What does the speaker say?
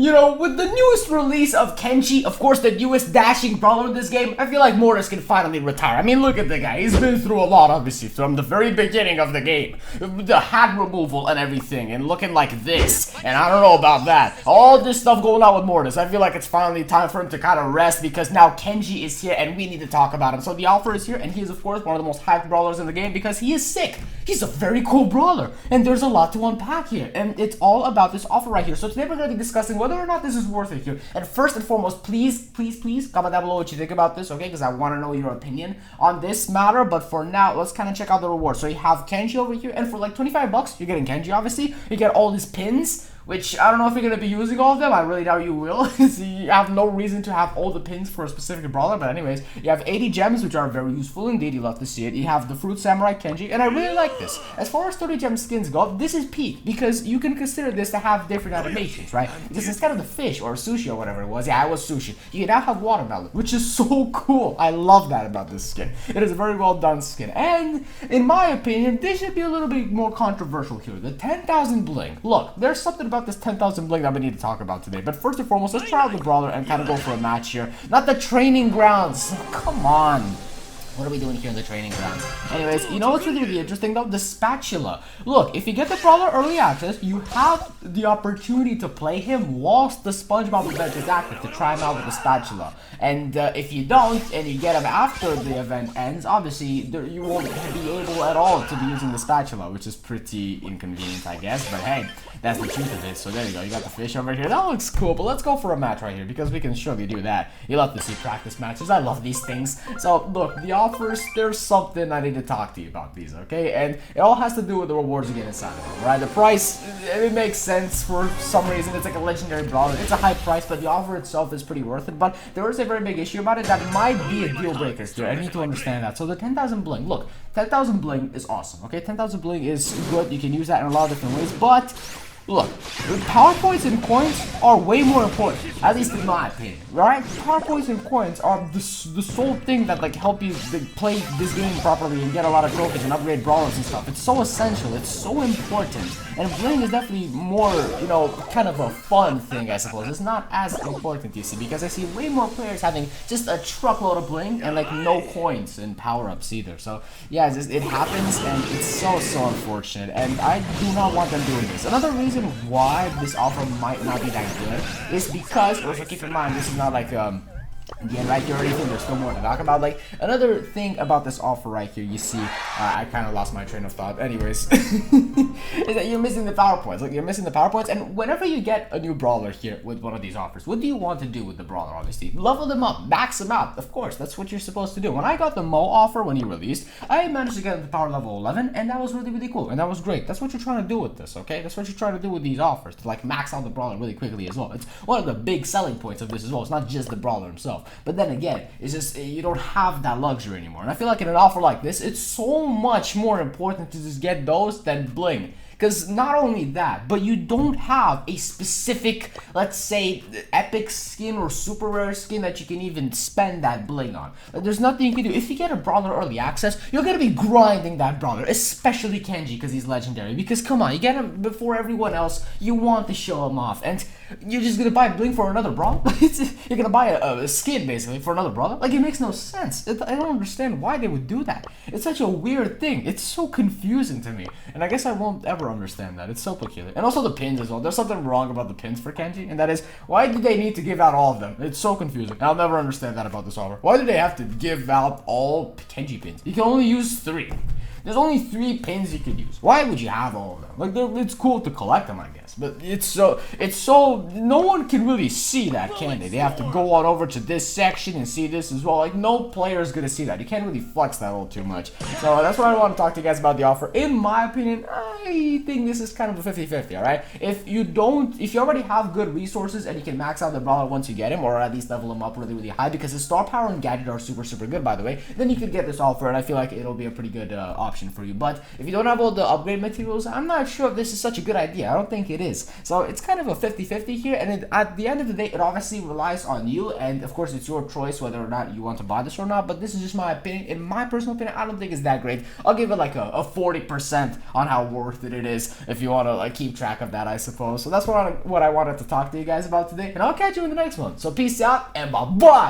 You know, with the newest release of Kenji, of course the newest dashing brawler in this game, I feel like Mortis can finally retire. I mean, look at the guy. He's been through a lot, obviously, from the very beginning of the game. The hat removal and everything, and looking like this. And I don't know about that. All this stuff going on with Mortis. I feel like it's finally time for him to kind of rest, because now Kenji is here and we need to talk about him. So the offer is here, and he is, of course, one of the most hyped brawlers in the game because he is sick. He's a very cool brawler, and there's a lot to unpack here. And it's all about this offer right here. So today we're going to be discussing whether or not this is worth it here. And first and foremost, please comment down below what you think about this, okay? Because I want to know your opinion on this matter. But for now, let's kind of check out the rewards. So you have Kenji over here, and for like 25 bucks, you're getting Kenji, obviously. You get all these pins, which I don't know if you're going to be using all of them. I really doubt you will. So you have no reason to have all the pins for a specific brawler. But anyways, you have 80 gems, which are very useful indeed. You love to see it. You have the Fruit Samurai Kenji, and I really like this. As far as 30 gem skins go, this is peak, because you can consider this to have different animations, right? Because instead of the fish or sushi or whatever it was, yeah, it was sushi, you now have watermelon, which is so cool. I love that about this skin. It is a very well done skin. And in my opinion, this should be a little bit more controversial here. The 10,000 bling. Look, there's something about this 10,000 bling that we need to talk about today. But first and foremost, let's try out the brawler and kind of go for a match here. Not the training grounds. Come on. What are we doing here in the training grounds? Anyways, you know what's really interesting though? The spatula. Look, if you get the brawler early access, you have the opportunity to play him whilst the SpongeBob event is active to try him out with the spatula. And if you don't, and you get him after the event ends, obviously you won't be able at all to be using the spatula, which is pretty inconvenient, I guess. But hey, that's the truth of it. So there you go. You got the fish over here. That looks cool. But let's go for a match right here, because we can surely do that. You love to see practice matches. I love these things. So look, the offers, there's something I need to talk to you about these, okay? And it all has to do with the rewards you get inside of them, right? The price, it makes sense for some reason. It's like a legendary brawler. It's a high price, but the offer itself is pretty worth it. But there is a very big issue about it that might be a deal breaker still. I need to understand that. So the 10,000 bling, look, 10,000 bling is awesome, okay? 10,000 bling is good. You can use that in a lot of different ways, but look, power points and coins are way more important, at least in my opinion, right? Power points and coins are the sole thing that like help you play this game properly and get a lot of trophies and upgrade brawlers and stuff. It's so essential, it's so important, and bling is definitely more, you know, kind of a fun thing, I suppose. It's not as important, you see, because I see way more players having just a truckload of bling and like no coins and power-ups either. So yeah, it happens, and it's so unfortunate, and I do not want them doing this. Another reason why this offer might not be that good is because, also keep in mind, this is not like the end right here or anything. There's still more to talk about. Like, another thing about this offer right here, you see, I kind of lost my train of thought. Anyways, is that you're missing the power points. Like, you're missing the power points, and whenever you get a new brawler here with one of these offers, what do you want to do with the brawler? Obviously, level them up, max them out. Of course, that's what you're supposed to do. When I got the Mo offer when he released, I managed to get him to power level 11, and that was really cool, and that was great. That's what you're trying to do with this, okay? That's what you're trying to do with these offers, to like max out the brawler really quickly as well. It's one of the big selling points of this as well. It's not just the brawler himself. But then again, it's just you don't have that luxury anymore. And I feel like in an offer like this, it's so much more important to just get those than bling. Because not only that, but you don't have a specific, let's say, epic skin or super rare skin that you can even spend that bling on. Like, there's nothing you can do. If you get a brawler early access, you're going to be grinding that brawler, especially Kenji, because he's legendary. Because come on, you get him before everyone else, you want to show him off. And you're just going to buy bling for another brawler? You're going to buy a skin, basically, for another brawler? Like, it makes no sense. I don't understand why they would do that. It's such a weird thing. It's so confusing to me. And I guess I won't ever understand that. It's so peculiar. And also the pins as well. There's something wrong about the pins for Kenji, and that is, why do they need to give out all of them? It's so confusing. I'll never understand that about this offer. Why do they have to give out all Kenji pins? You can only use 3. There's only 3 pins you could use. Why would you have all of them? Like, it's cool to collect them, I guess, but it's so no one can really see that, can they? They have to go on over to this section and see this as well. Like, no player is gonna see that. You can't really flex that all too much. So that's what I want to talk to you guys about the offer. In my opinion, I think this is kind of a 50-50, alright? If you already have good resources and you can max out the brawler once you get him, or at least level him up really high, because his star power and gadget are super good, by the way, then you could get this offer, and I feel like it'll be a pretty good option for you. But if you don't have all the upgrade materials, I'm not sure if this is such a good idea. I don't think it it is. So it's kind of a 50-50 here, and at the end of the day, it obviously relies on you, and of course, it's your choice whether or not you want to buy this or not, but this is just my opinion. In my personal opinion, I don't think it's that great. I'll give it like a 40% on how worth it is, if you want to like keep track of that, I suppose. So that's what I wanted to talk to you guys about today, and I'll catch you in the next one. So peace out, and bye-bye!